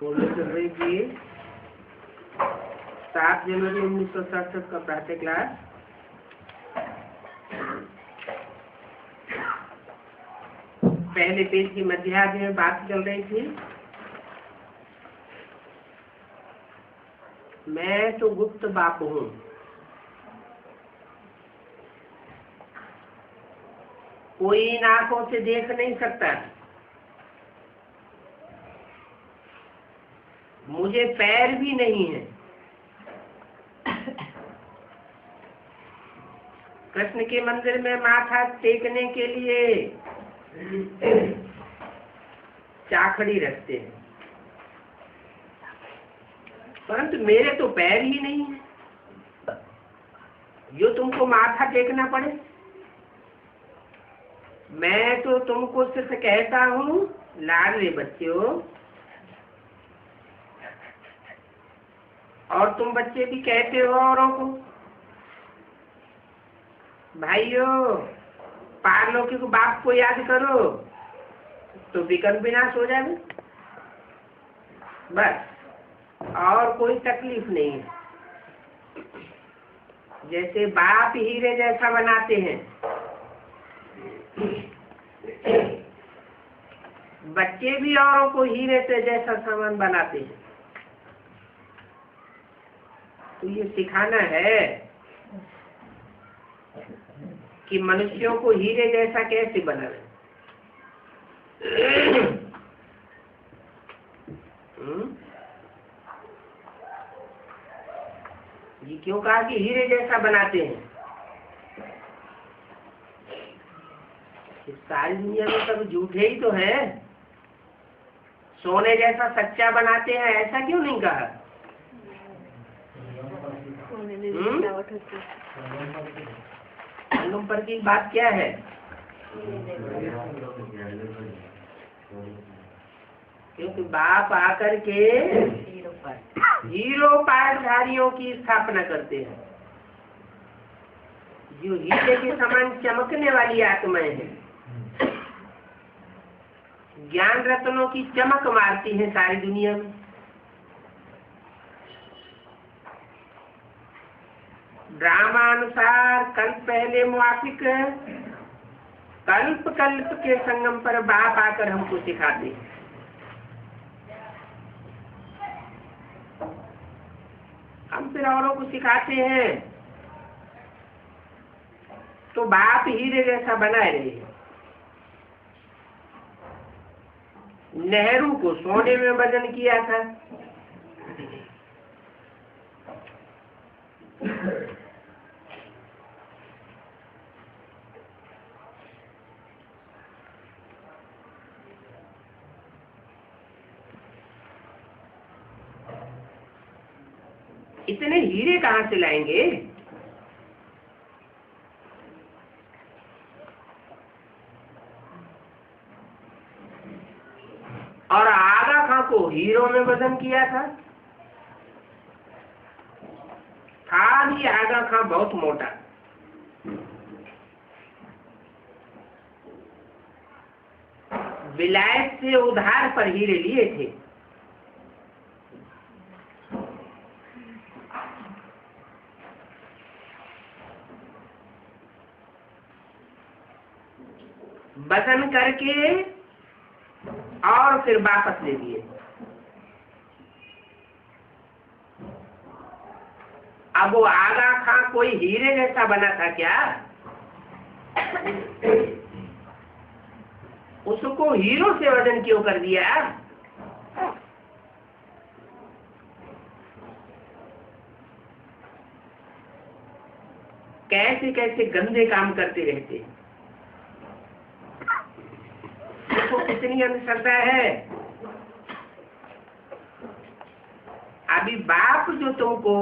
चल रही थी 7 जनवरी 1967 का प्रातः क्लास। पहले पेज की मध्याह्न में बात चल रही थी। मैं तो गुप्त बाप हूँ, कोई इन आंखों से देख नहीं सकता। मुझे पैर भी नहीं है। कृष्ण के मंदिर में माथा टेकने के लिए चाखड़ी रखते हैं, परंतु मेरे तो पैर ही नहीं है जो तुमको माथा टेकना पड़े। मैं तो तुमको सिर्फ कहता हूँ, लाडले बच्चों, और तुम बच्चे भी कहते हो औरों को, भाइयों पारलौकिक बाप को याद करो तो विकट विनाश हो जाए। बस, और कोई तकलीफ नहीं है। जैसे बाप हीरे जैसा बनाते हैं, बच्चे भी औरों को हीरे से जैसा सामान बनाते हैं। तो ये सिखाना है कि मनुष्यों को हीरे जैसा कैसे बनाना। ये क्यों कहा कि हीरे जैसा बनाते हैं? इस सारी दुनिया में सब झूठे ही तो है। सोने जैसा सच्चा बनाते हैं, ऐसा क्यों नहीं कहा? संगम पर की बात क्या है? क्योंकि बाप आकर के हीरो पाठधारियों की स्थापना करते हैं, जो हीरे के समान चमकने वाली आत्माएं हैं, ज्ञान रत्नों की चमक मारती है सारी दुनिया में। ड्रामानुसार कल्प पहले मुआफिक कल्प कल्प के संगम पर बाप आकर हमको सिखाते हैं। हम फिर औरों को सिखाते हैं तो बाप हीरे जैसा बनाए रहे। नेहरू को सोने में वजन किया था, इतने हीरे कहाँ से लाएंगे? और आगा खां को हीरो में वजन किया था भी आगा खां बहुत मोटा। विलायत से उधार पर हीरे लिए थे। वजन करके और फिर वापस ले लिए। अब वो आगा खां कोई हीरे जैसा बना था क्या? उसको हीरो से वजन क्यों कर दिया? कैसे कैसे गंदे काम करते रहते। देखो कितनी अंधश्रद्धा है। अभी बाप जो तुमको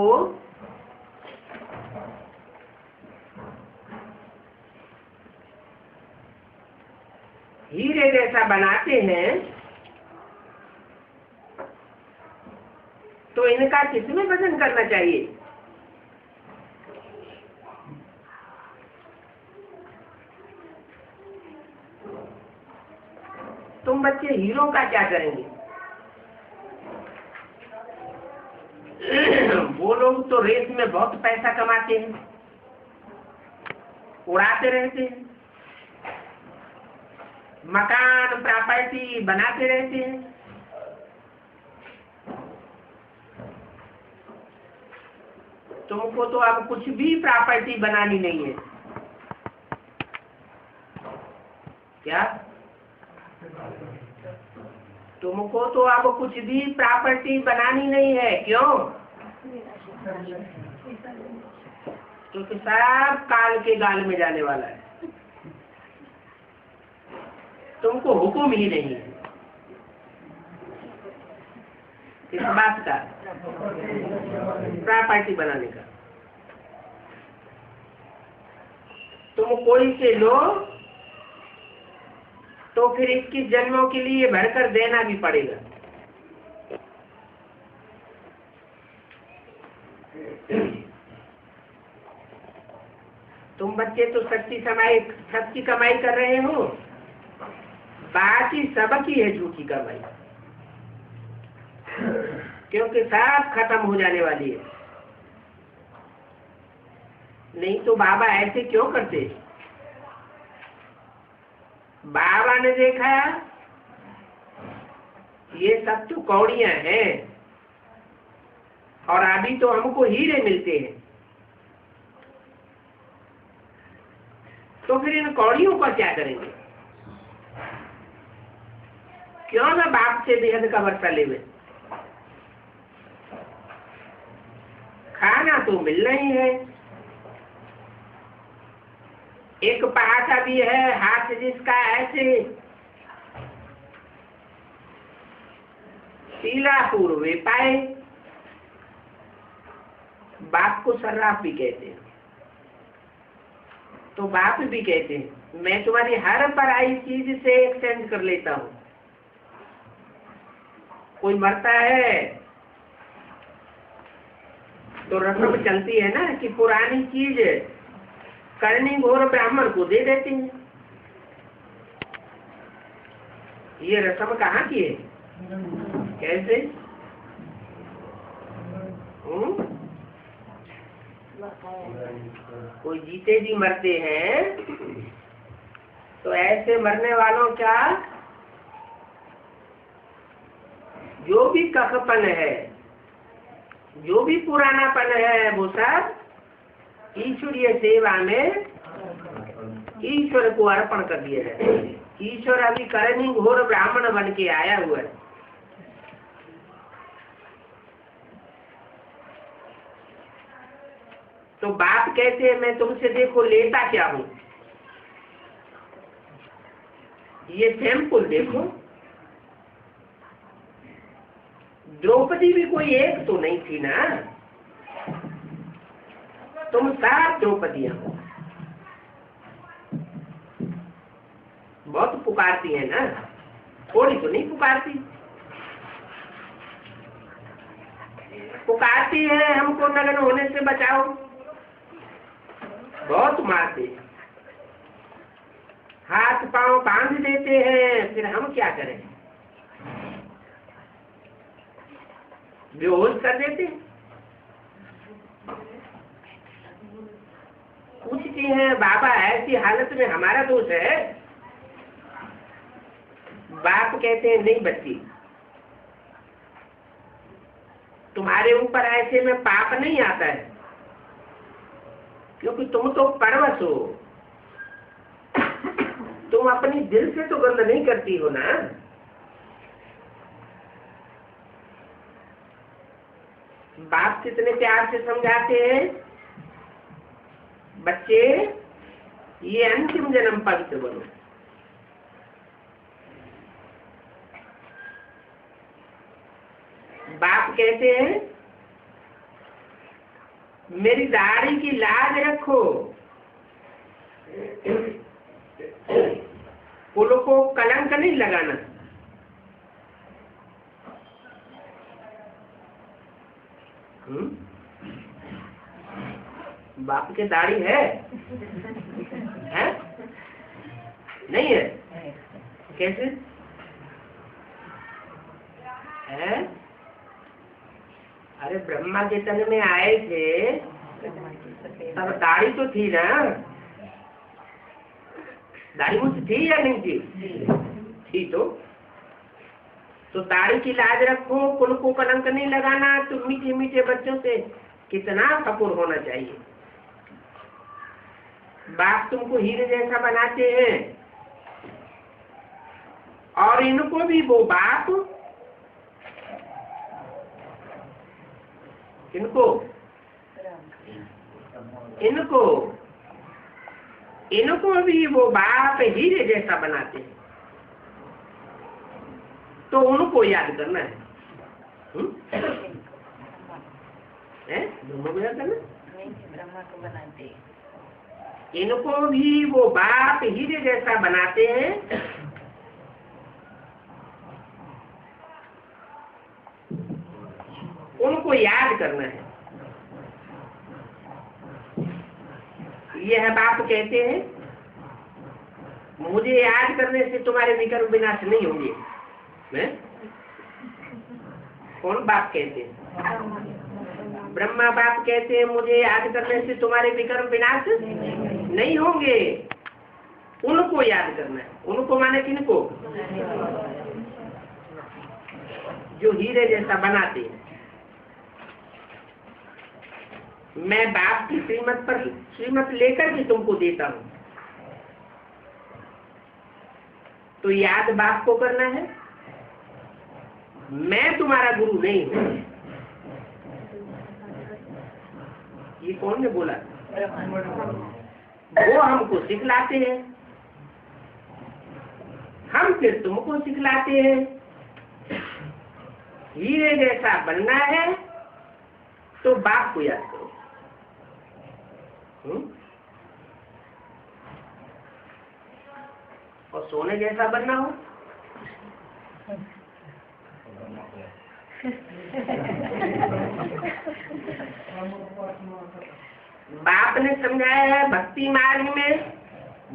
हीरे जैसा बनाते हैं, तो इनका किसमें वजन करना चाहिए? तुम बच्चे हीरो का क्या करेंगे? वो लोग तो रेस में बहुत पैसा कमाते हैं, उड़ाते रहते हैं, मकान प्रॉपर्टी बनाते रहते हैं। तुमको तो अब कुछ भी प्रॉपर्टी बनानी नहीं है। क्या? तुमको तो अब कुछ भी प्रॉपर्टी बनानी नहीं है। क्यों? क्योंकि सब काल के गाल में जाने वाला है। तुमको हुक्म ही नहीं है इस बात का, प्रॉपर्टी बनाने का। तुम कोई से लो तो फिर 21 जन्मों के लिए भरकर देना भी पड़ेगा। तुम बच्चे तो सच्ची कमाई कर रहे हो, बाकी सबकी है झूठी कमाई, क्योंकि सब खत्म हो जाने वाली है। नहीं तो बाबा ऐसे क्यों करते? बाबा ने देखा ये सब तो कौड़ियां हैं और अभी तो हमको हीरे मिलते हैं, तो फिर इन कौड़ियों का क्या करेंगे? क्यों ना बाप से बेहद का वर्षा लेवे। खाना तो मिल रही है, एक पहाड़ा भी है, हाथ जिसका ऐसे पीला पूर्वे पाए। बाप को सर्राफ भी कहते हैं, तो बाप भी कहते हैं मैं तुम्हारी हर पराई चीज से एक्सचेंज कर लेता हूं। कोई मरता है तो रस्म चलती है ना कि पुरानी चीज करनी घोर ब्राह्मण को दे देते हैं। ये रस्म कहाँ की है? कैसे? कोई जीते जी मरते हैं तो ऐसे मरने वालों का जो भी कखपन है, जो भी पुरानापन है, वो सब ईश्वरीय सेवा में ईश्वर को अर्पण कर दिया जाए। ईश्वर अभी करनी घोर ब्राह्मण बन के आया हुआ है। तो बाप कहते हैं मैं तुमसे देखो लेता क्या हूं, ये सैंपल देखो। द्रौपदी भी कोई एक तो नहीं थी ना, तुम सब द्रौपदियां हो। बहुत पुकारती है ना, थोड़ी तो नहीं पुकारती। पुकारती है हमको नग्न होने से बचाओ, बहुत मारते, हाथ पांव बांध देते हैं, फिर हम क्या करें? बेहोश कर देते। पूछती हैं बाबा ऐसी हालत में हमारा दोष है? बाप कहते हैं नहीं बच्ची, तुम्हारे ऊपर ऐसे में पाप नहीं आता है, क्योंकि तुम तो परवश हो, तुम अपनी दिल से तो गंद नहीं करती हो ना। बाप कितने प्यार से समझाते हैं, बच्चे ये अंतिम जन्म पवित्र बनो। बाप कहते हैं मेरी दाढ़ी की लाज रखो, फूलों को कलंक नहीं लगाना। बाप के दाढ़ी है? नहीं है? कैसे है? अरे ब्रह्मा के तन में आए थे तब दाढ़ी तो थी ना, दाढ़ी मुझ थी या नहीं थी तो दाढ़ी की लाज रखो, कुल को कलंक नहीं लगाना। तुम मीठे मीठे बच्चों से कितना कपूर होना चाहिए। बाप तुमको हीरे जैसा बनाते हैं और इनको भी वो बाप इनको भी वो बाप हीरे जैसा बनाते हैं। तो उनको याद करना है, दोनों को याद करना। ब्रह्मा को बनाते, इनको भी वो बाप हीरे जैसा बनाते हैं। उनको याद करना है। यह बाप कहते हैं मुझे याद करने से तुम्हारे विकर्म विनाश नहीं होंगे। कौन बाप कहते हैं? ब्रह्मा बाप कहते हैं मुझे याद करने से तुम्हारे विकर्म विनाश नहीं होंगे। उनको याद करना है। उनको माने किनको? जो हीरे जैसा बनाते हैं। मैं बाप की श्रीमत लेकर के तुमको देता हूं, तो याद बाप को करना है। मैं तुम्हारा गुरु नहीं हूं। ये कौन ने बोला? वो हमको सिखलाते हैं, हम फिर तुमको सिखलाते हैं। हीरे जैसा बनना है तो बाप को याद करो। और सोने जैसा बनना हो बाप ने समझाया है भक्ति मार्ग में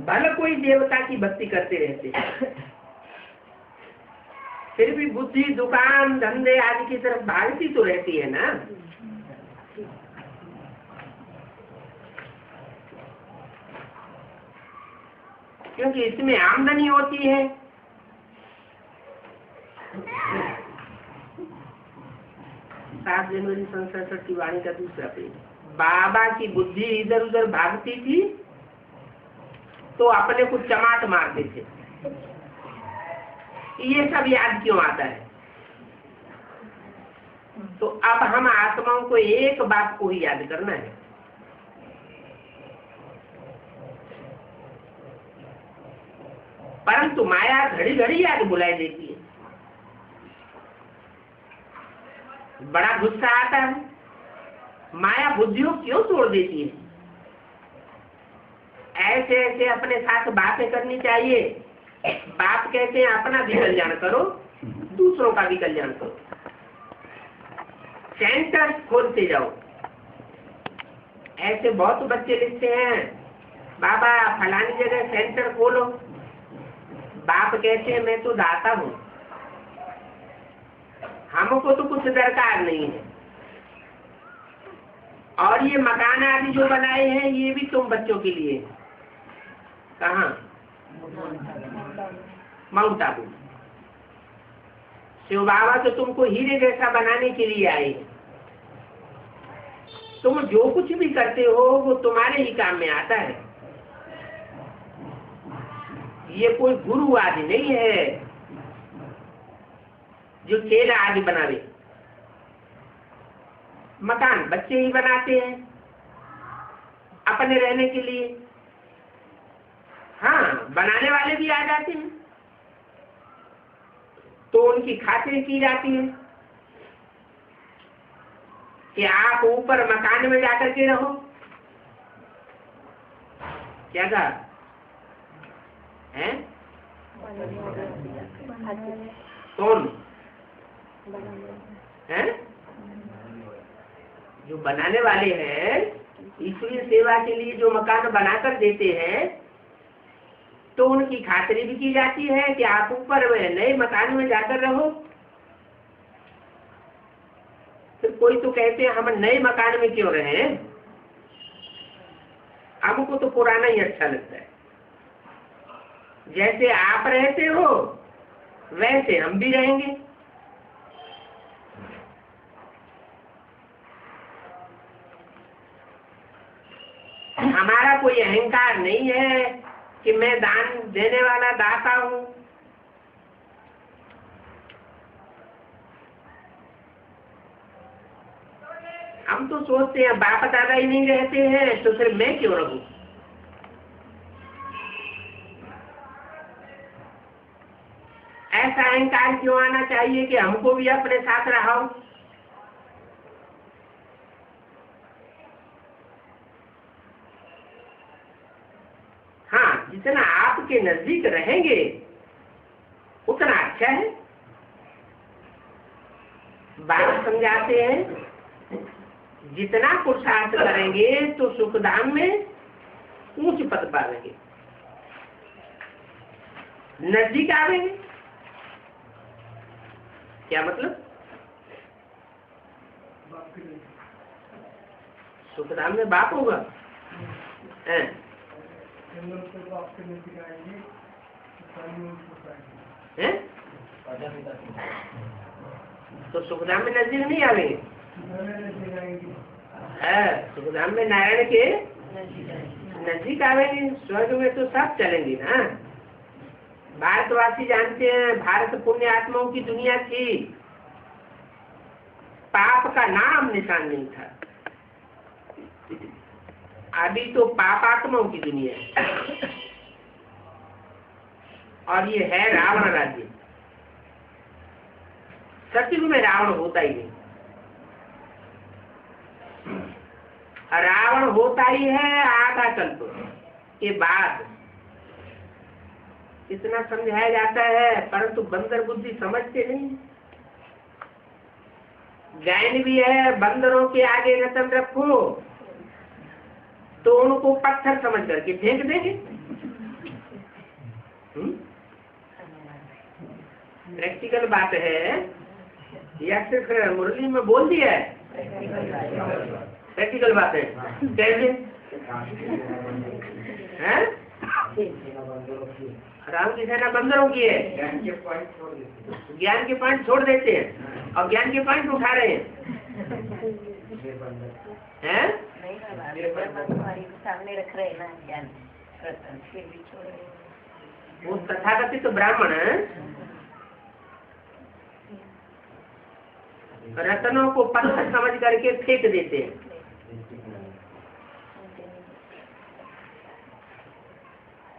भले कोई देवता की भक्ति करते रहते हैं, फिर भी बुद्धि दुकान धंधे आदि की तरफ भागती तो रहती है ना। क्योंकि इसमें आमदनी होती है। 7 जनवरी 1967 की वाणी का दूसरा पेज। बाबा की बुद्धि इधर उधर भागती थी तो अपने को चमाट मारते थे। ये सब याद क्यों आता है? तो अब हम आत्माओं को एक बात को ही याद करना है। परंतु माया घड़ी घड़ी याद बुलाई देती है। बड़ा गुस्सा आता है, माया बुद्धियों क्यों तोड़ देती है। ऐसे ऐसे अपने साथ बातें करनी चाहिए। बाप कहते हैं अपना भी कल्याण करो, दूसरों का भी कल्याण करो। सेंटर खोलते जाओ। ऐसे बहुत बच्चे लिखते हैं बाबा फलानी जगह सेंटर खोलो। बाप कहते हैं मैं तो दाता हूँ, हमको तो कुछ दरकार नहीं है। और ये मकान आदि जो बनाए हैं ये भी तुम बच्चों के लिए। कहाँ? माउंट आबू। शिव बाबा तो तुमको हीरे जैसा बनाने के लिए आए। तुम जो कुछ भी करते हो वो तुम्हारे ही काम में आता है। ये कोई गुरु आदि नहीं है जो चेला आदि बनावे। मकान बच्चे ही बनाते हैं अपने रहने के लिए। हाँ, बनाने वाले भी आ जाते हैं तो उनकी खातिर की जाती है कि आप ऊपर मकान में जाकर के रहो। क्या कहा है? कौन है? जो बनाने वाले हैं, ईश्वरीय सेवा के लिए जो मकान बनाकर देते हैं तो उनकी खातिरी भी की जाती है कि आप ऊपर नए मकान में जाकर रहो। फिर कोई तो कहते हैं हम नए मकान में क्यों रहे, हमको तो पुराना ही अच्छा लगता है। जैसे आप रहते हो वैसे हम भी रहेंगे। हमारा कोई अहंकार नहीं है कि मैं दान देने वाला दाता हूं। हम तो सोचते हैं बाप दादा ही नहीं रहते हैं तो फिर मैं क्यों रहूं। ऐसा अहंकार क्यों आना चाहिए कि हमको भी अपने साथ रहो। हाँ, जितना आपके नजदीक रहेंगे उतना अच्छा है। बात समझाते हैं जितना पुरुषार्थ करेंगे तो सुखधाम में ऊंच पद पाएंगे, नजदीक आवेंगे। क्या मतलब? सुखधाम में बाप होगा है? तो सुखधाम में नजदीक नहीं आवेंगे। सुखधाम में नारायण के नजदीक आवेंगे। स्वर्ग में तो सब चलेंगे ना। भारतवासी जानते हैं भारत पुण्य आत्माओं की दुनिया थी, पाप का नाम निशान नहीं था। अभी तो पापात्माओं की दुनिया है और ये है रावण राज्य। सतयुग में रावण होता ही नहीं, रावण होता ही है आधा कल्प के बाद। इतना समझाया जाता है परंतु बंदर बुद्धि समझते नहीं। गायन भी है बंदरों के आगे रतन रखो तो उनको पत्थर समझ करके फेंक देंगे। प्रैक्टिकल बात है या सिर्फ मुरली में बोल दिया है? प्रैक्टिकल बात है। कैसे हैं? राम की सेना बंदरों की है। ज्ञान के पॉइंट छोड़ देते हैं और ज्ञान के पॉइंट उठा रहे हैं। सामने रख रहे हैं ना ज्ञान, फिर भी छोड़ रहे। वो तथाकथित तो ब्राह्मण रत्नों को पत्थर समझ करके फेंक देते हैं।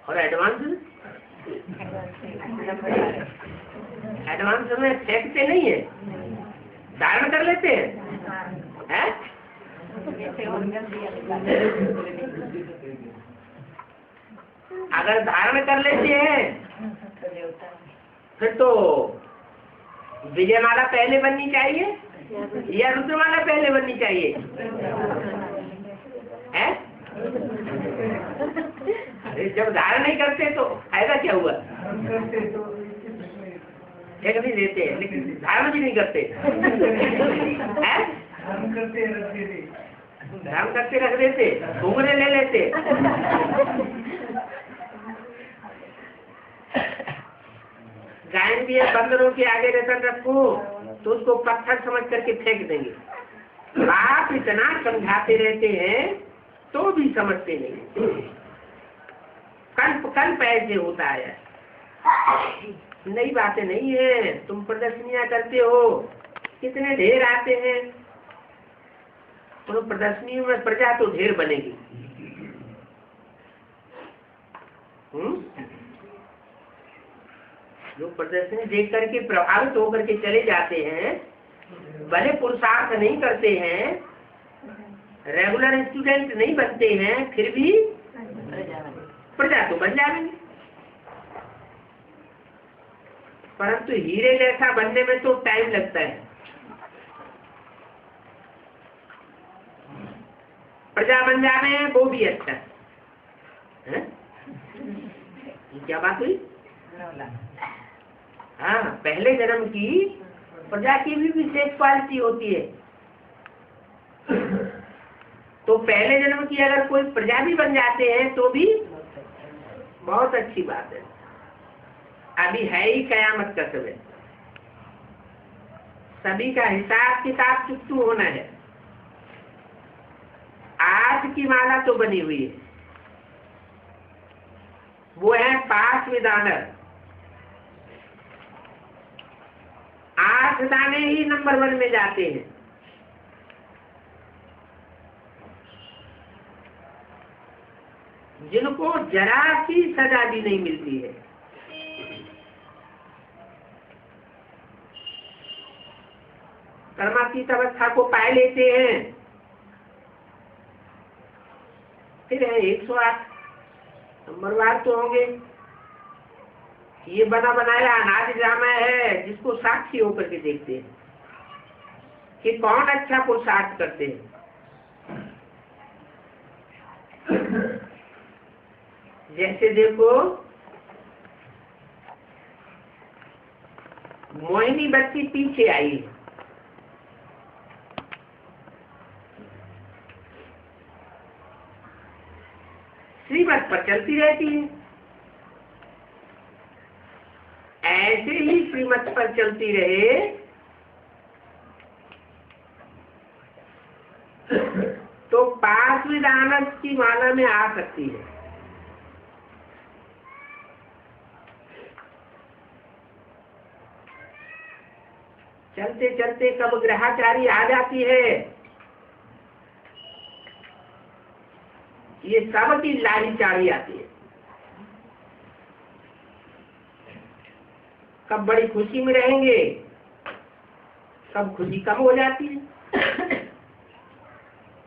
और एडवांस में फेंकते नहीं है, धारण कर लेते हैं। अगर धारण कर लेते हैं फिर तो विजयमाला पहले बननी चाहिए या रुद्रमाला पहले बननी चाहिए? है? अरे जब धारण नहीं करते तो फायदा क्या हुआ? फेंक भी देते हैं लेकिन धारण भी नहीं करते। धारण करते रख देते, घूमने ले लेते। गायन भी है बंदरों के आगे रतन रखो तो उसको पत्थर समझ करके फेंक देंगे। आप इतना समझाते रहते हैं तो भी समझते नहीं। कल्प ऐसे होता है, नई बातें नहीं है। तुम प्रदर्शनियां करते हो, कितने ढेर आते हैं। तो प्रदर्शनियों में प्रजा तो ढेर बनेगी। लोग प्रदर्शनी देख करके प्रभावित होकर के चले जाते हैं, भले पुरुषार्थ नहीं करते हैं, रेगुलर स्टूडेंट नहीं बनते हैं, फिर भी प्रजा तो बन जाएंगे। परंतु हीरे जैसा बनने में तो टाइम लगता है। प्रजा बन जाने वो भी अच्छा है। क्या बात हुई? हाँ, पहले जन्म की प्रजा की भी विशेष क्वालिटी होती है। तो पहले जन्म की अगर कोई प्रजा भी बन जाते हैं तो भी बहुत अच्छी बात है। अभी है ही कयामत का समय, सभी का हिसाब किताब चुकतू होना है। आज की माला तो बनी हुई है, वो है पास विदानर। 8 दाने ही नंबर 1 में जाते हैं। जिनको जरा सी सजा भी नहीं मिलती है। कर्मातीत अवस्था को पाए लेते हैं, फिर है 108 नंबरवार तो होंगे। ये बना बनाया अनाज ड्रामा है, जिसको साक्षी होकर के देखते हैं कि कौन अच्छा पुरुषार्थ करते हैं। जैसे देखो, मोहिनी बच्ची पीछे आई, श्रीमत पर चलती रहती है। ऐसे ही श्रीमत पर चलती रहे तो पांचवी दानव की माला में आ सकती है। चलते चलते कब ग्रहाचारी आ जाती है, ये सब की लाही चारी आती है। कब बड़ी खुशी में रहेंगे, कब खुशी कम हो जाती है।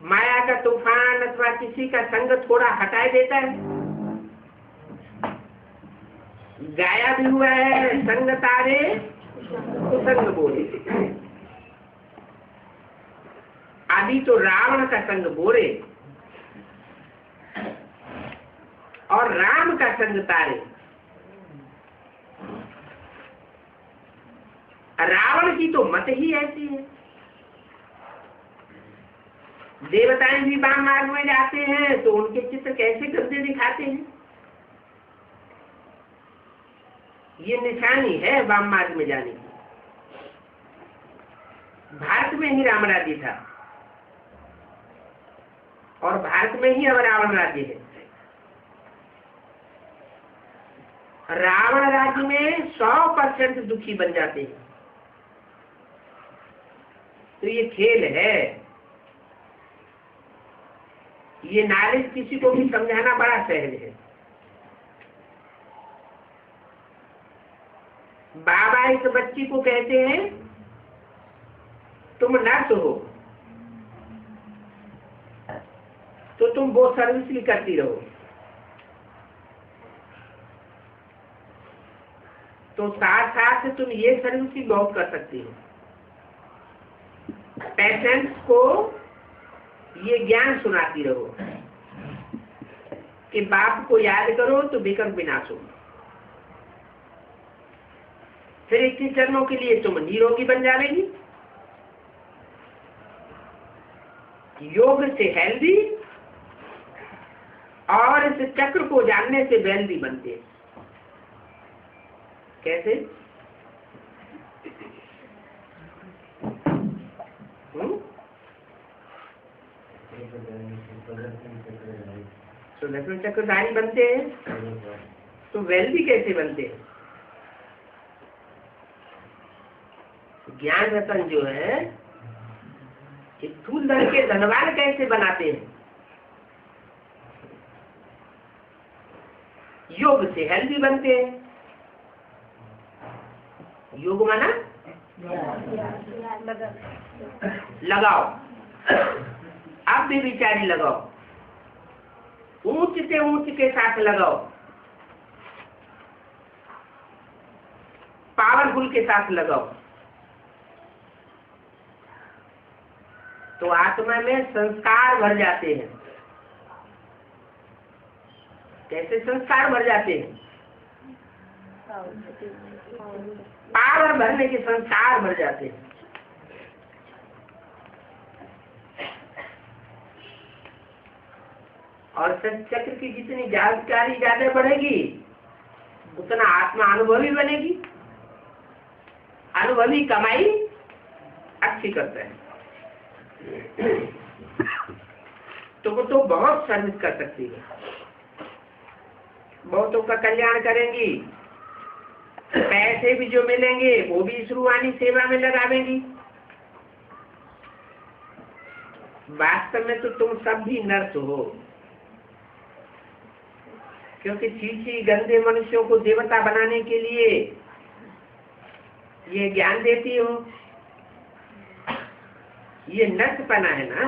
माया का तूफान अथवा किसी का संग थोड़ा हटाए देता है। गाया भी हुआ है, संग तारे कुसंग बोले। आदि तो रावण का संग बोरे और राम का संग तारे। रावण की तो मत ही ऐसी है। देवताएं भी वाम मार्ग में जाते हैं तो उनके चित्र कैसे गंदे दिखाते हैं। ये निशानी है वाम मार्ग में जाने की। भारत में ही राम राज्य था और भारत में ही अब रावण राज्य है। रावण राज्य में 100% दुखी बन जाते हैं। तो ये खेल है। ये नॉलेज किसी को भी समझाना बड़ा सहज है। बाबा इस बच्ची को कहते हैं तुम नर्स हो तो तुम वो सर्विस भी करती रहो। तो साथ साथ तुम ये सर्विस भी बहुत कर सकती हो। पेशेंट्स को ये ज्ञान सुनाती रहो कि बाप को याद करो तो विकर्म विनाश हो। फिर 21 जन्मों के लिए तुम निरोगी बन जाएगी। योग से हेल्दी और इस चक्र को जानने से वेल्दी बनते हैं। कैसे? तो लक्ष्मण चक्रधारी बनते हैं तो वेल्दी कैसे बनते हैं? ज्ञान रतन जो है स्थूल धन के धनवान कैसे बनाते हैं? योग से हेल्दी बनते हैं। योग माना लगाओ, आप भी विचारी लगाओ, ऊंच से ऊंच के साथ लगाओ, पावरफुल के साथ लगाओ, तो आत्मा में संस्कार भर जाते हैं। कैसे संस्कार भर जाते हैं? पावर भरने के संस्कार भर जाते हैं। और सचक्र की जितनी जानकारी ज्यादा बढ़ेगी उतना आत्मा अनुभवी बनेगी। अनुभवी कमाई अच्छी करता है तो वो तो बहुत सर्विस कर सकती है, बहुतों का कल्याण करेंगी, पैसे भी जो मिलेंगे वो भी इस रूहानी सेवा में लगावेंगी। वास्तव में तो तुम सब भी नर्स हो, क्योंकि चीची गंदे मनुष्यों को देवता बनाने के लिए ये ज्ञान देती हो। ये नर्सपना है ना।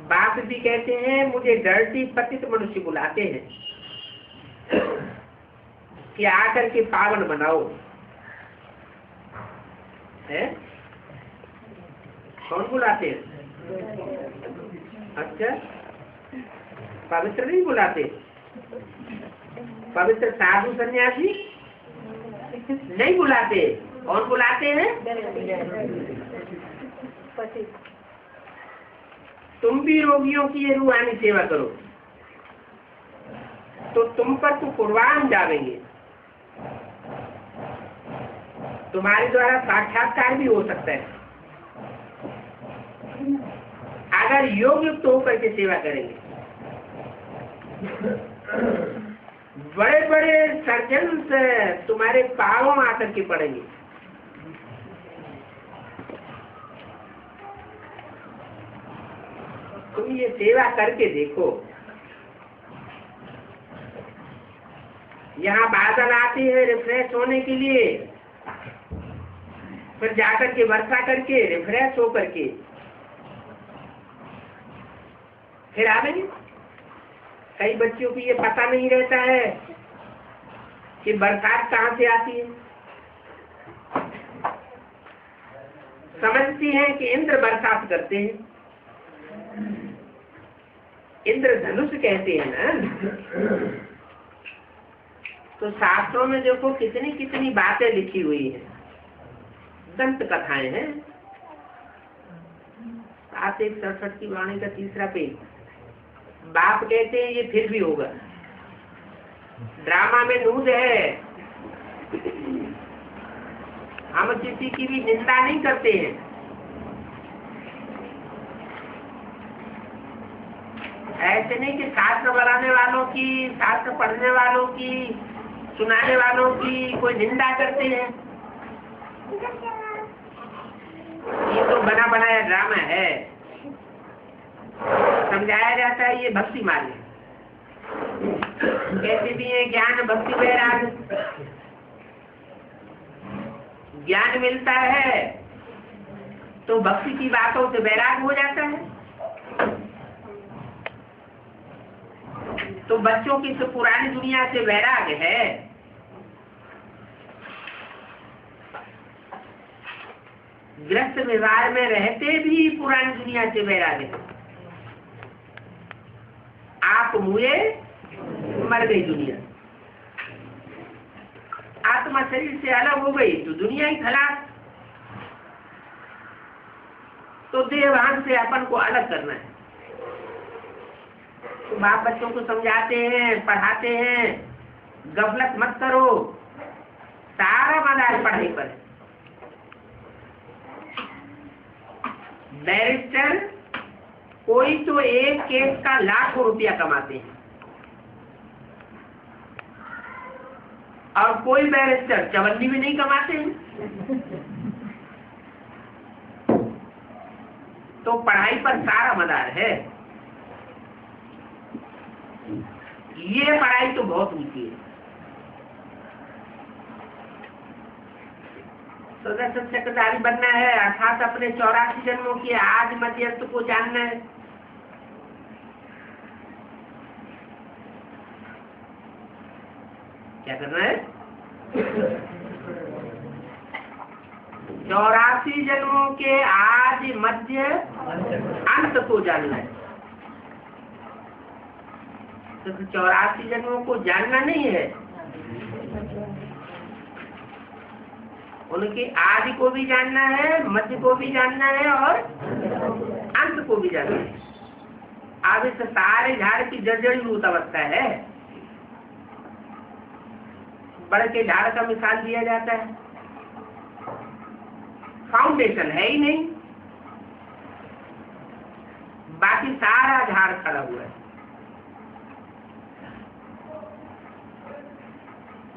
बाप भी कहते हैं मुझे डर्टी पतित मनुष्य बुलाते हैं कि आकर के पावन बनाओ, है? कौन बुलाते हैं? अच्छा, पवित्र नहीं बुलाते? पवित्र साधु सन्यासी नहीं बुलाते। कौन बुलाते हैं? तुम भी रोगियों की ये रूहानी सेवा करो तो तुम पर तो कुर्बान जावेंगे। तुम्हारे द्वारा साक्षात्कार भी हो सकता है अगर योग युक्त होकर के सेवा करेंगे। बड़े बड़े सर्जन तुम्हारे पांवों आकर के पड़ेंगे। तुम ये सेवा करके देखो। यहाँ बादल आते हैं रिफ्रेश होने के लिए, फिर जाकर के वर्षा करके रिफ्रेश होकर के फिर आवेंगे। कई बच्चों को ये पता नहीं रहता है कि बरसात कहाँ से आती है। समझती हैं कि इंद्र बरसात करते हैं, इंद्र धनुष कहते हैं ना। तो शास्त्रों में देखो कितनी कितनी बातें लिखी हुई है, दंत कथाएं हैं। 7:67 की वाणी का 3रा पेज। बाप कहते हैं ये फिर भी होगा। ड्रामा में नूज है। हम किसी की भी निंदा नहीं करते हैं। ऐसे नहीं कि शास्त्र बनाने वालों की, शास्त्र पढ़ने वालों की, सुनाने वालों की कोई निंदा करते हैं। ये तो बना बनाया ड्रामा है। समझाया जाता है ये भक्ति मार्ग है। कहते भी है ज्ञान भक्ति वैराग। ज्ञान मिलता है तो भक्ति की बातों से वैराग हो जाता है। तो बच्चों की तो पुरानी दुनिया से वैराग है। ग्रस्त व्यवहार में रहते भी पुरानी दुनिया से वैराग है। आप मुए मर गई दुनिया। आत्मा शरीर से अलग हो गई तो दुनिया ही खलास। तो देहभान से अपन को अलग करना है। तो बाप बच्चों को समझाते हैं, पढ़ाते हैं, गफलत मत करो। सारा मदार पढ़ाई पर है। बैरिस्टर कोई तो एक केस का लाखों रुपया कमाते हैं और कोई बैरिस्टर चवन्नी भी नहीं कमाते हैं। तो पढ़ाई पर सारा मदार है। ये पढ़ाई तो बहुत ऊंची है। सदस्य चक्रधारी बनना है अर्थात अपने 84 जन्मों की आज मध्यस्थ को जानना है। क्या करना है? 84 जन्मों के आज मध्य अंत को जानना है। तो 84 जन्मों को जानना नहीं है, उनके आदि को भी जानना है, मध्य को भी जानना है और अंत को भी जानना है। अब इस सारे झाड़ की जड़ीभूत अवस्था है। बड़ के झाड़ का मिसाल दिया जाता है, फाउंडेशन है ही नहीं, बाकी सारा झाड़ खड़ा हुआ है।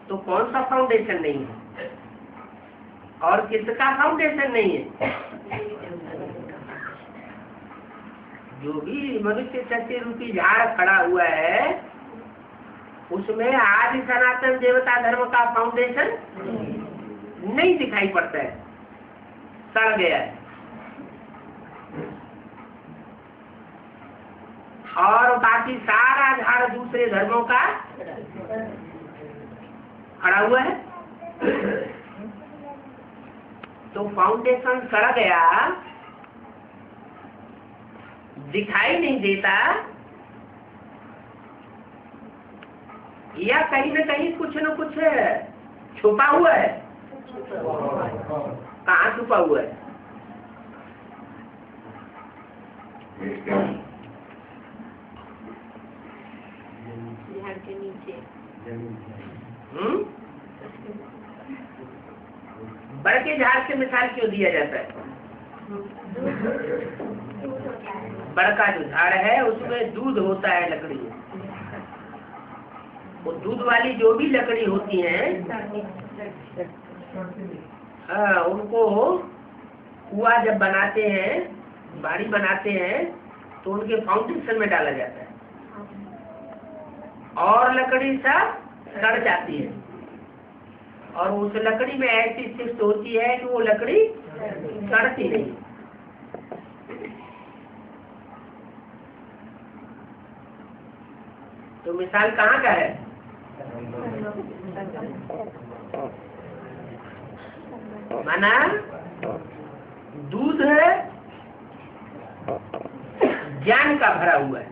तो कौन सा फाउंडेशन नहीं है और किसका फाउंडेशन नहीं है? जो भी मनुष्य शक्ति रूपी झाड़ खड़ा हुआ है उसमें आदि सनातन देवता धर्म का फाउंडेशन नहीं दिखाई पड़ता है, सड़ गया है। और बाकी सारा झाड़ दूसरे धर्मों का खड़ा हुआ है। तो फाउंडेशन सड़ गया, दिखाई नहीं देता, या कहीं न कहीं कुछ न कुछ छुपा हुआ है। कहाँ छुपा हुआ है? झाड़ के नीचे। बड़ के झाड़ से मिसाल क्यों दिया जाता है? बड़ का जो झाड़ है उसमें दूध होता है, लकड़ी। वो दूध वाली जो भी लकड़ी होती है उनको कुआ जब बनाते हैं, बाड़ी बनाते हैं, तो उनके फाउंडेशन में डाला जाता है और लकड़ी सब सड़ जाती है। और उस लकड़ी में ऐसी शिफ्ट होती है कि वो लकड़ी सड़ती नहीं। तो मिसाल कहाँ का है? माना दूध है, ज्ञान का भरा हुआ है।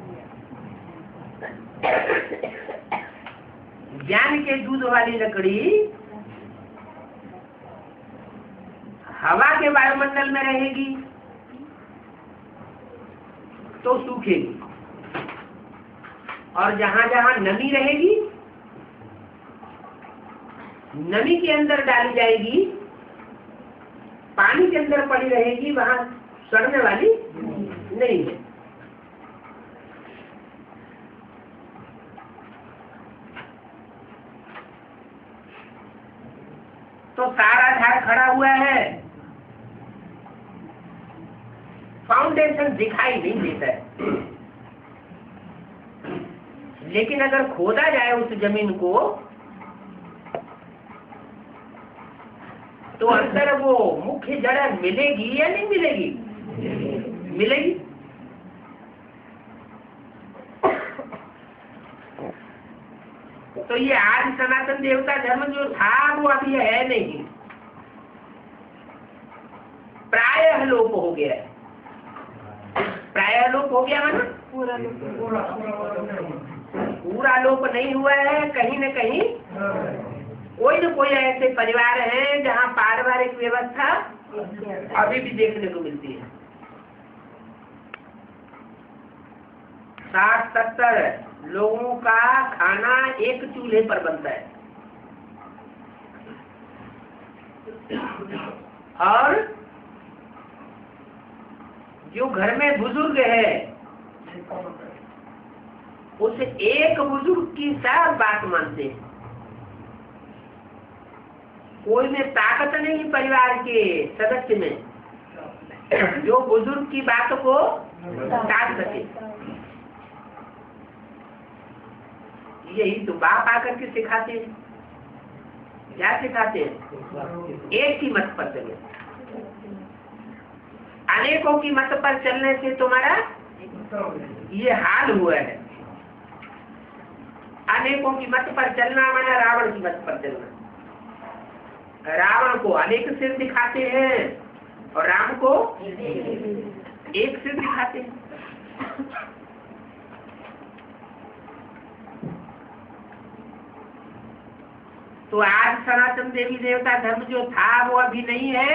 ज्ञान के दूध वाली लकड़ी हवा के वायुमंडल में रहेगी तो सूखेगी, और जहां जहां नमी रहेगी, नमी के अंदर डाली जाएगी, पानी के अंदर पड़ी रहेगी, वहां सड़ने वाली नहीं है। तो सारा झाड़ खड़ा हुआ है, फाउंडेशन दिखाई नहीं देता है। लेकिन अगर खोदा जाए उस जमीन को तो अंदर वो मुख्य जड़ मिलेगी या नहीं मिलेगी? मिलेगी। तो ये आदि सनातन देवता धर्म जो था वो अभी है नहीं, प्रायः लोप हो गया है। प्रायः लोप हो गया माना पूरा लोप नहीं हुआ है। कहीं न कहीं कोई न कोई ऐसे परिवार हैं जहाँ पारिवारिक व्यवस्था अभी भी देखने को मिलती है। 60-70 लोगों का खाना एक चूल्हे पर बनता है, और जो घर में बुजुर्ग है उस एक बुजुर्ग की सब बात मानते हैं। कोई में ताकत नहीं परिवार के सदस्य में जो बुजुर्ग की बात को टाल सके। यही तो बाप आकर के सिखाते हैं। क्या सिखाते हैं? एक ही मत पर चले। अनेकों की मत पर चलने से तुम्हारा ये हाल हुआ है। अनेकों की मत पर चलना माना रावण की मत पर चलना। रावण को अनेक सिर दिखाते हैं और राम को एक सिर दिखाते हैं। तो आज सनातन देवी देवता धर्म जो था वो अभी नहीं है।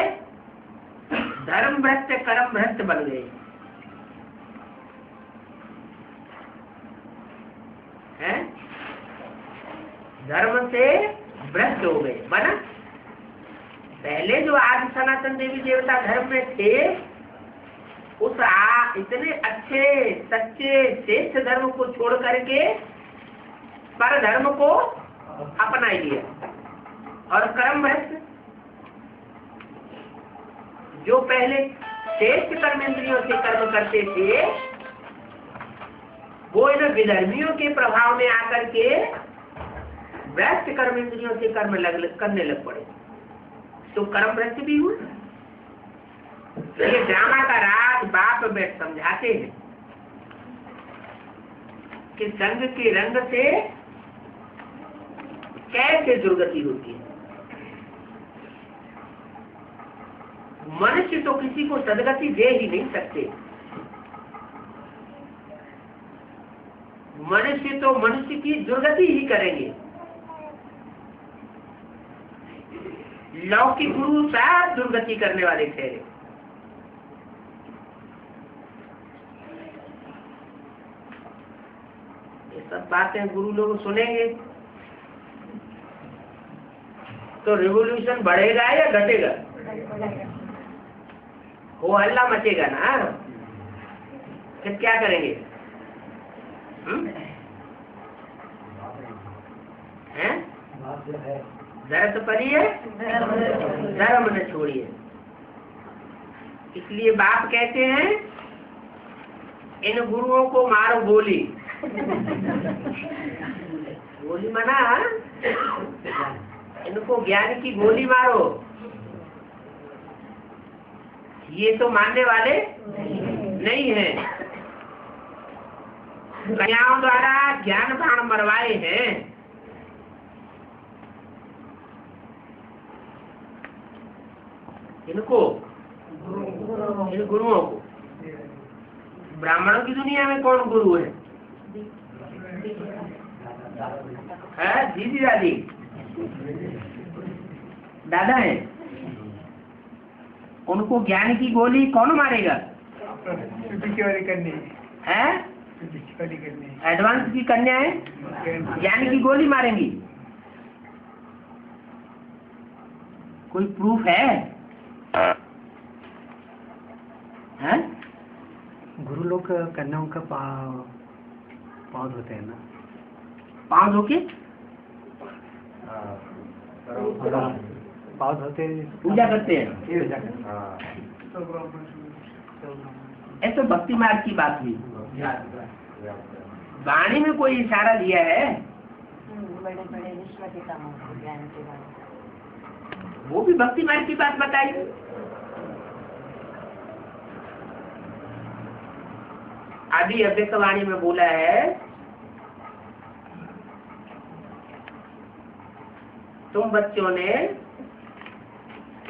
धर्म भ्रष्ट कर्म भ्रष्ट बन गए। हैं, धर्म से भ्रष्ट हो गए। माना पहले जो आदि सनातन देवी देवता धर्म में थे, उस इतने अच्छे सच्चे श्रेष्ठ धर्म को छोड़ करके पर धर्म को अपना लिया। और कर्म भ्रष्ट, जो पहले श्रेष्ठ कर्मेंद्रियों से कर्म करते थे, वो इन विधर्मियों के प्रभाव में आकर के भ्रष्ट कर्मेंद्रियों से कर्म करने लग पड़े, तो कर्म भ्रष्ट भी हुए। ये ड्रामा का राज बाप बैठ समझाते हैं कि संग के रंग से कैसे दुर्गति होती है। मनुष्य तो किसी को सदगति दे ही नहीं सकते। मनुष्य तो मनुष्य की दुर्गति ही करेंगे। लौकिक गुरु सब दुर्गति करने वाले ठहरे। ये सब बातें गुरु लोग सुनेंगे तो रिवोल्यूशन बढ़ेगा या घटेगा? वो हल्ला मचेगा ना। फिर क्या करेंगे? हैं? जरा तो पढ़िए, धर्म न छोड़िए। इसलिए बाप कहते हैं इन गुरुओं को मारो गोली। गोली मना, इनको ज्ञान की गोली मारो। ये तो मानने वाले नहीं हैं। कन्याओं द्वारा ज्ञान बाण मरवाए हैं। इनको, इन गुरुओं को। ब्राह्मणों की दुनिया में कौन गुरु है? दीदी दादी दादा है। उनको ज्ञान की गोली कौन मारेगा? है एडवांस की कन्या है, ज्ञान की गोली मारेंगी। कोई प्रूफ है? हैं? गुरु लोग कन्याओं का पाँव धोते हैं ना। पाँव धो के पाँव धोते पूजा करते हैं। ऐसे भक्ति मार्ग की बात हुई। वाणी में कोई इशारा दिया है? बड़े बड़े विश्व के कामों को ज्ञान के बारे में वो भी भक्ति मार्ग की बात बताई। आदि अव्यक्त वाणी में बोला है, तुम बच्चों ने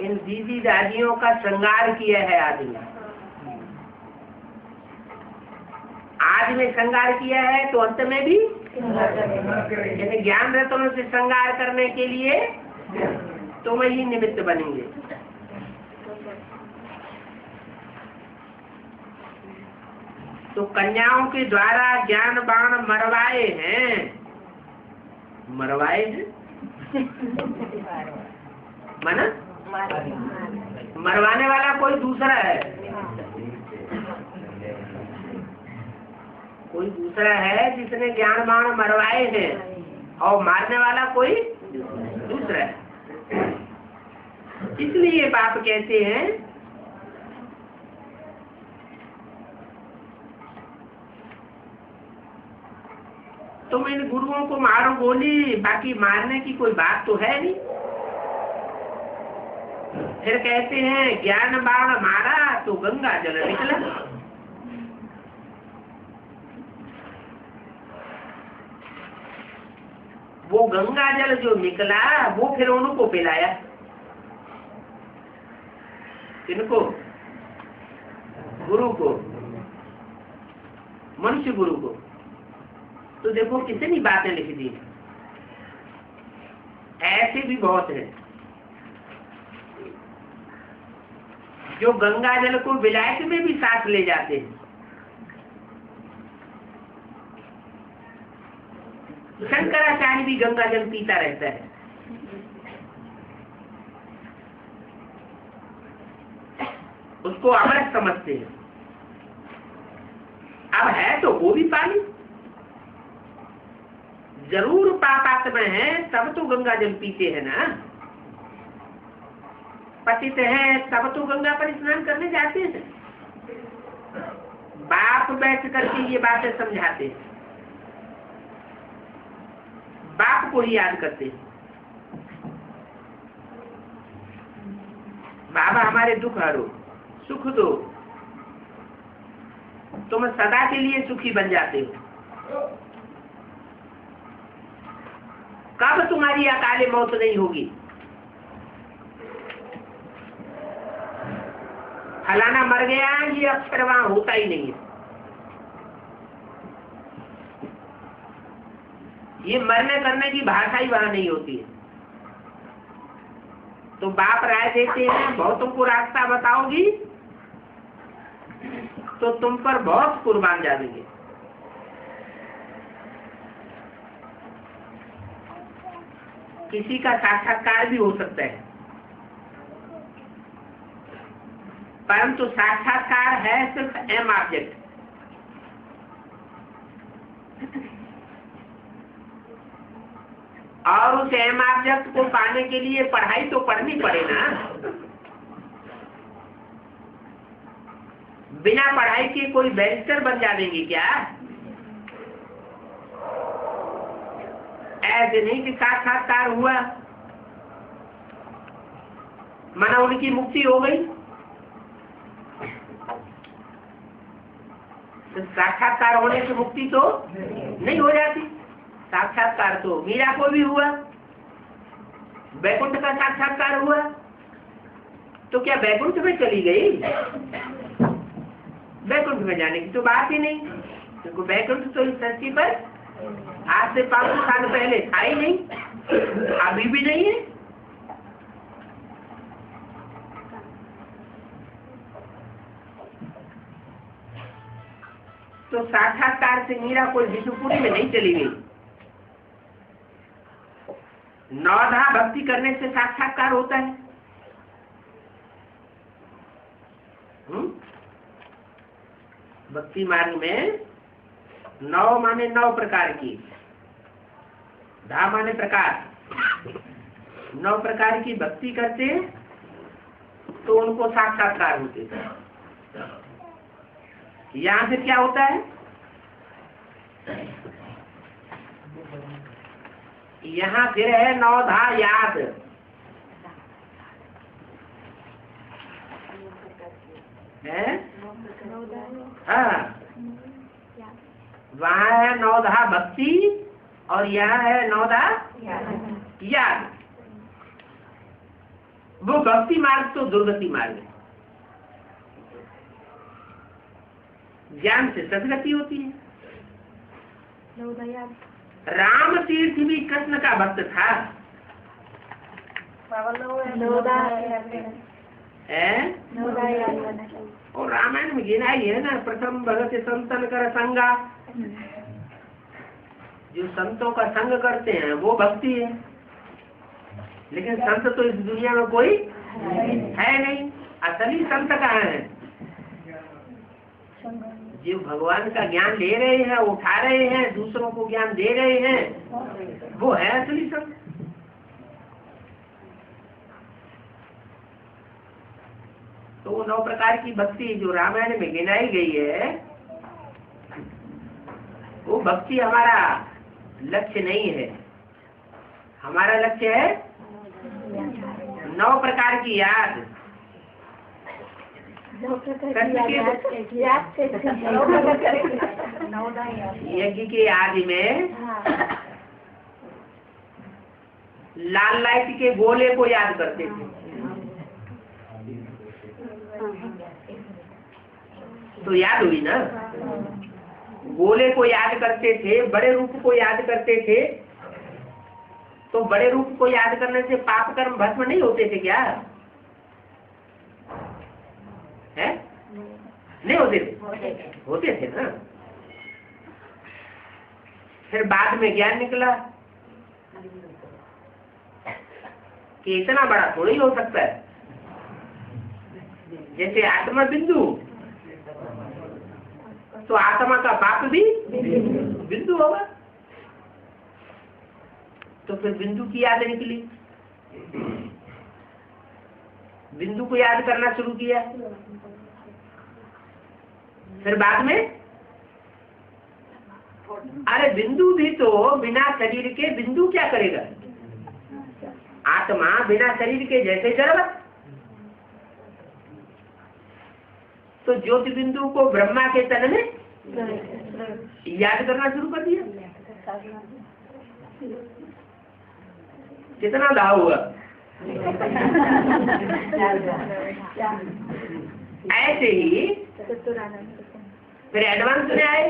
इन दीदी दादियों का श्रृंगार किया है। आदि में आज में श्रृंगार किया है तो अंत में भी जैसे ज्ञान रत्नों से श्रृंगार करने के लिए तुम ही निमित्त बनेंगे। तो कन्याओं के द्वारा ज्ञान बाण मरवाए हैं। मरवाए हैं माना मरवाने वाला कोई दूसरा है। कोई दूसरा है जिसने ज्ञान बाण मरवाए हैं और मारने वाला कोई दूसरा है। इसलिए बाप कहते हैं तुम इन गुरुओं को मारो गोली, बाकी मारने की कोई बात तो है नहीं। फिर कहते हैं ज्ञान बाण मारा तो गंगा जल निकला। वो गंगा जल जो निकला वो फिर उनको पिलाया। किनको? गुरु को, मनुष्य गुरु को। तो देखो कितनी बातें लिख दी। ऐसे भी बहुत हैं जो गंगा जल को विलायत में भी साथ ले जाते हैं। शंकराचार्य भी गंगा जल पीता रहता है। उसको अमृत समझते हैं। अब है तो वो भी पानी, जरूर पापात्मा है तब तो गंगा जल पीते हैं ना। पतित है तब तो गंगा पर स्नान करने जाते हैं। बाप बैठ करके ये बातें समझाते हैं, बाप को ही याद करते हैं। बाबा हमारे दुख हरो, सुख दो, तुम सदा के लिए सुखी बन जाते हो। कब तुम्हारी अकाले मौत नहीं होगी। फलाना मर गया, ये अक्षर वहां होता ही नहीं है। ये मरने करने की भाषा ही वहां नहीं होती है। तो बाप राय देते हैं, बहुत तुमको रास्ता बताओगी तो तुम पर बहुत कुर्बान जाएंगे। किसी का साक्षात्कार भी हो सकता है, परंतु साक्षात्कार है सिर्फ एम ऑब्जेक्ट। और उस एम ऑब्जेक्ट को पाने के लिए पढ़ाई तो पढ़नी पड़े ना। बिना पढ़ाई के कोई बैरिस्टर बन जाएंगे क्या? ऐसे नहीं कि साक्षात्कार हुआ माना उनकी मुक्ति हो गई। तो साक्षात्कार होने से मुक्ति तो नहीं हो जाती। साक्षात्कार तो मीरा को भी हुआ, बैकुंठ का साक्षात्कार हुआ, तो क्या बैकुंठ में चली गई? बैकुंठ में जाने की तो बात ही नहीं, क्योंकि बैकुंठ तो इस धरती पर आज से 500 साल पहले था ही नहीं, अभी भी नहीं है। तो साक्षात्कार से मीरा कोई विष्णुपुरी में नहीं चली गई। नौधा भक्ति करने से साक्षात्कार होता है। भक्ति मार्ग में 9 माने 9 प्रकार की, धा माने प्रकार, 9 प्रकार की भक्ति करते तो उनको साक्षात्कार होते। यहाँ से क्या होता है? यहाँ फिर है 9 धा याद। है? हाँ, वहाँ है 9 धा भक्ति और यहाँ है 9 धा याद। वो भक्ति मार्ग तो दुर्गति मार्ग है। ज्ञान से सदगति होती है। राम तीर्थ भी कृष्ण का भक्त था। और रामायण में गिना ही है ना, प्रथम भगत संतन कर संगा। जो संतों का संग करते हैं वो भक्ति है। लेकिन संत तो इस दुनिया में कोई है नहीं। असली संत कहाँ है? जो भगवान का ज्ञान ले रहे हैं, उठा रहे हैं, दूसरों को ज्ञान दे रहे हैं, वो है असली संत। तो वो 9 प्रकार की भक्ति जो रामायण में गिनाई गई है, वो भक्ति हमारा लक्ष्य नहीं है। हमारा लक्ष्य है 9 प्रकार की याद। यज्ञ के आदि में लाल लाइट के गोले को याद करते थे। तो याद हुई ना? गोले को याद करते थे, बड़े रूप को याद करते थे। तो बड़े रूप को याद करने से पाप कर्म भस्म नहीं होते थे क्या? है? नहीं होते थे? होते थे ना। फिर बाद में ज्ञान निकला कि इतना बड़ा थोड़ी हो सकता है, जैसे आत्मा बिंदु तो आत्मा का बाप भी बिंदु होगा। तो फिर बिंदु की याद निकली, बिंदु को याद करना शुरू किया। फिर बाद में अरे बिंदु भी तो बिना शरीर के बिंदु क्या करेगा, आत्मा बिना शरीर के जैसे जड़। तो ज्योति बिंदु को ब्रह्मा के तन में याद करना शुरू कर दिया। कितना दाव हुआ। ऐसे ही फिर एडवांस में आए।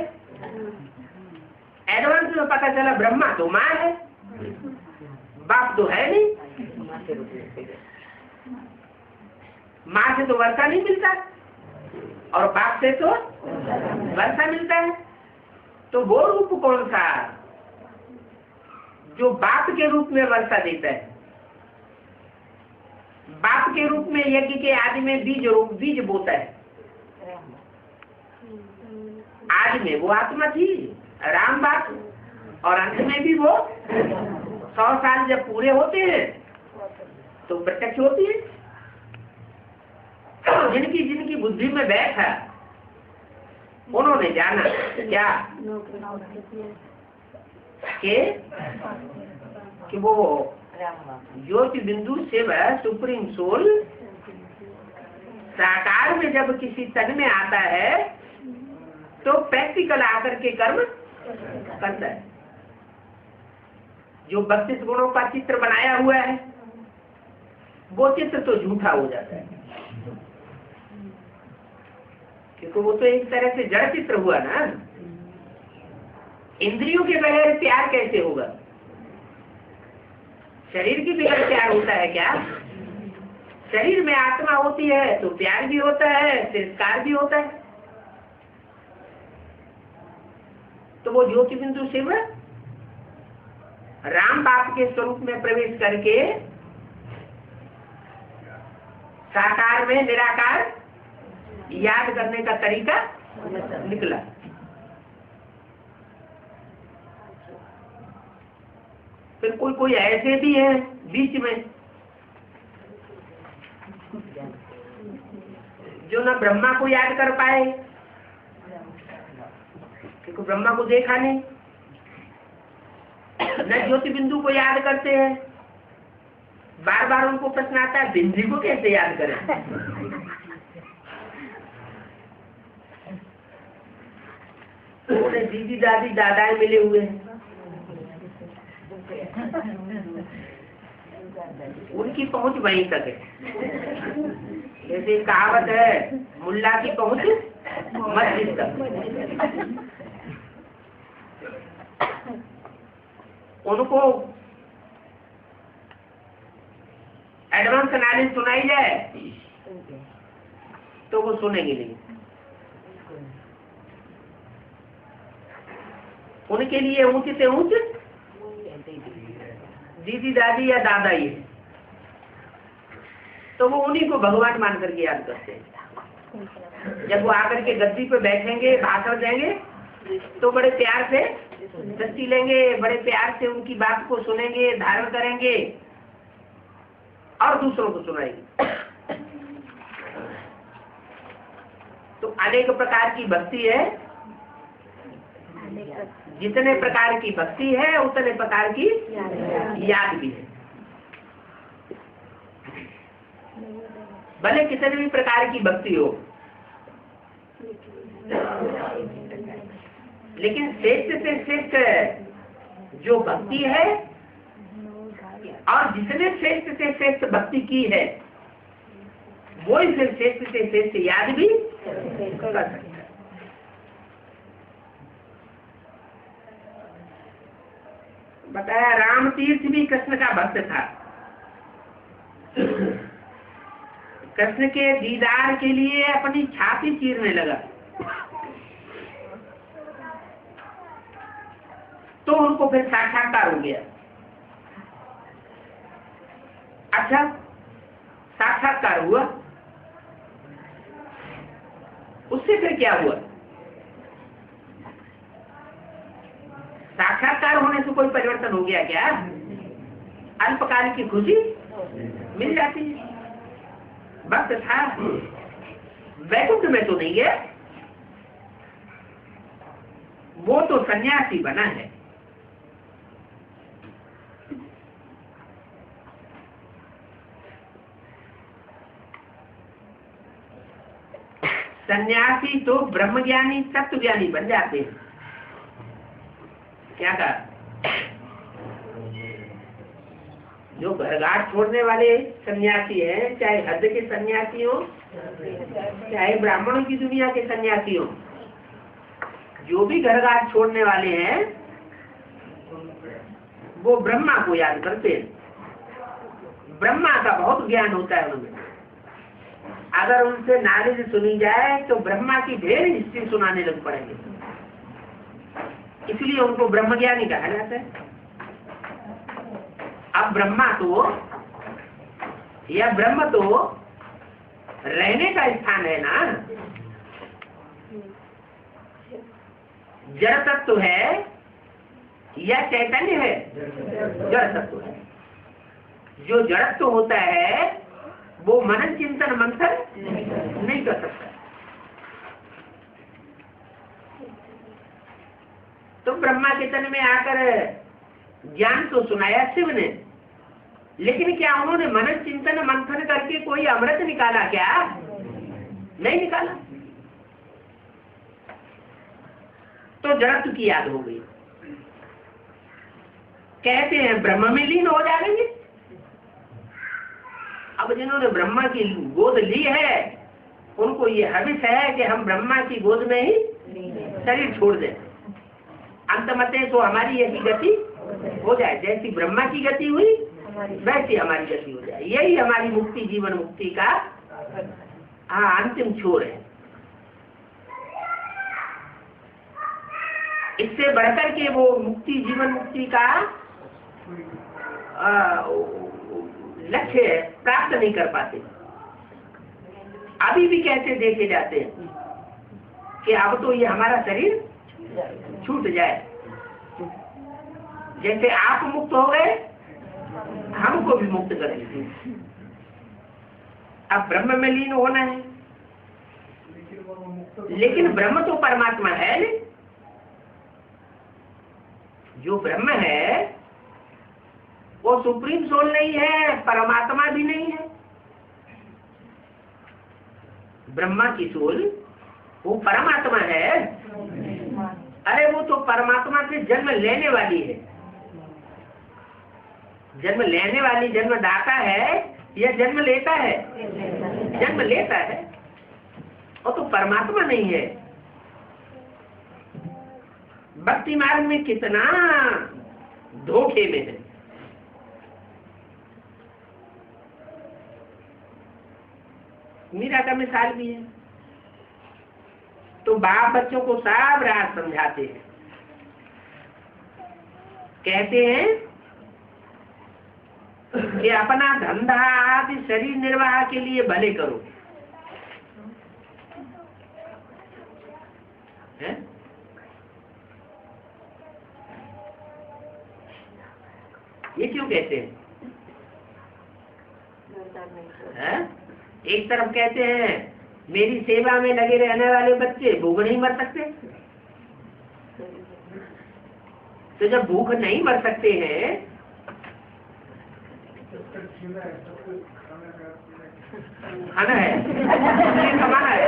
एडवांस में पता चला ब्रह्मा तो माँ है, बाप तो है नहीं। माँ से तो वर्षा नहीं मिलता और बाप से तो वर्षा मिलता है। तो वो रूप कौन सा जो बाप के रूप में वर्षा देता है? बाप के रूप में यज्ञ के आदि में बीज बोता है। आदि में वो आत्मा थी राम बाप, और अंत में भी वो 100 साल जब पूरे होते हैं तो प्रत्यक्ष होती है। जिनकी जिनकी बुद्धि में बैठा उन्होंने जाना क्या कि वो ज्योति बिंदु से वह सुप्रीम सोल साकार में जब किसी तन में आता है तो प्रैक्टिकल आकर के कर्म करता है। जो 32 गुणों का चित्र बनाया हुआ है वो चित्र तो झूठा हो जाता है, क्योंकि वो तो एक तरह से जड़ चित्र हुआ ना। इंद्रियों के बगैर प्यार कैसे होगा? शरीर के बगैर प्यार होता है क्या? शरीर में आत्मा होती है तो प्यार भी होता है, तिरस्कार भी होता है। तो वो ज्योति बिंदु शिव राम बाप के स्वरूप में प्रवेश करके साकार में निराकार याद करने का तरीका निकला। फिर कोई ऐसे भी है बीच में जो ना ब्रह्मा को याद कर पाए, क्योंकि ब्रह्मा को देखा नहीं, न ज्योति बिंदु को याद करते हैं। बार बार उनको प्रश्न आता है बिंदी को कैसे याद करें। उन्हें दीदी दादी दादाएं मिले हुए हैं, उनकी पहुंच वहीं तक है। जैसे कहावत है मुल्ला की पहुंच मस्जिद तक। उनको एडवांस नॉलेज सुनाई जाए तो वो सुनेंगे नहीं। उनके लिए ऊंच से ऊंच दीदी दादी या दादा ही है, तो वो उन्हीं को भगवान मान करके याद करते हैं। जब वो आकर के गद्दी पे बैठेंगे, भाषण देंगे, तो बड़े प्यार से दस्ती लेंगे, बड़े प्यार से उनकी बात को सुनेंगे, धारण करेंगे और दूसरों को सुनाएंगे। तो अनेक प्रकार की भक्ति है। जितने प्रकार की भक्ति है उतने प्रकार की याद भी है। भले कितने भी प्रकार की भक्ति हो, लेकिन श्रेष्ठ से श्रेष्ठ जो भक्ति है और जिसने श्रेष्ठ से श्रेष्ठ भक्ति की है वो ही फिर श्रेष्ठ से श्रेष्ठ याद भी कर सकता है। बताया राम तीर्थ भी कृष्ण का भक्त था। कृष्ण के दीदार के लिए अपनी छाती चीरने लगा। तो उनको फिर साक्षात्कार हो गया। अच्छा, साक्षात्कार हुआ, उससे फिर क्या हुआ? साक्षात्कार होने से कोई परिवर्तन हो गया क्या? अल्पकाल की खुशी मिल जाती है। वक्त था, वैकुंठ में तो नहीं गया, वो तो सन्यासी बना है। सन्यासी तो ब्रह्मज्ञानी तत्वज्ञानी बन जाते हैं। क्या कहा? जो घरघाट छोड़ने वाले सन्यासी हैं, चाहे हद के सन्यासी हो, चाहे ब्राह्मणों की दुनिया के सन्यासी हो, जो भी घरघाट छोड़ने वाले हैं वो ब्रह्मा को याद करते हैं। ब्रह्मा का बहुत ज्ञान होता है उनमें। अगर उनसे नारद सुनी जाए तो ब्रह्मा की ढेर हिस्ट्री सुनाने लग पड़ेंगे, इसलिए उनको ब्रह्मज्ञानी कहा जाता है। अब ब्रह्मा तो या ब्रह्म तो रहने का स्थान है ना, जड़ तत्व है या चैतन्य है? जड़ तत्व है। जो जड़त्व होता है वो मनन चिंतन मंथन नहीं कर सकता। तो ब्रह्मा के तन में आकर ज्ञान तो सुनाया शिव ने, लेकिन क्या उन्होंने मनन चिंतन मंथन करके कोई अमृत निकाला क्या? नहीं निकाला। तो जड़त्व की याद हो गई। कहते हैं ब्रह्म में लीन हो जाएंगे। अब जिन्होंने ब्रह्मा की गोद ली है उनको ये हविष है कि हम ब्रह्मा की गोद में ही शरीर छोड़ दें। अंतमते तो हमारी ऐसी गति हो जाए, जैसी ब्रह्मा की गति हुई वैसी हमारी गति हो जाए। यही हमारी मुक्ति, जीवन मुक्ति का अंतिम छोर है। इससे बढ़कर के वो मुक्ति, जीवन मुक्ति का लक्ष्य प्राप्त नहीं कर पाते। अभी भी कैसे देखे जाते हैं कि अब तो ये हमारा शरीर छूट जाए, जैसे आप मुक्त हो गए हमको भी मुक्त कर दीजिए। अब ब्रह्म में लीन होना है, लेकिन ब्रह्म तो परमात्मा है नहीं। जो ब्रह्म है वो सुप्रीम सोल नहीं है, परमात्मा भी नहीं है। ब्रह्मा की सोल वो परमात्मा है। अरे वो तो परमात्मा से जन्म लेने वाली है। जन्म लेने वाली जन्मदाता है या जन्म लेता है? जन्म लेता है। वो तो परमात्मा नहीं है। भक्ति मार्ग में कितना धोखे में है। मीरा का मिसाल भी है। तो बाप बच्चों को सब रात समझाते हैं, कहते हैं कि अपना धंधा आदि शरीर निर्वाह के लिए भले करो। है? ये क्यों कहते हैं? एक तरफ कहते हैं मेरी सेवा में लगे रहने वाले बच्चे भूख नहीं मर सकते। तो जब भूख नहीं मर सकते हैं खाना है, कमाना है।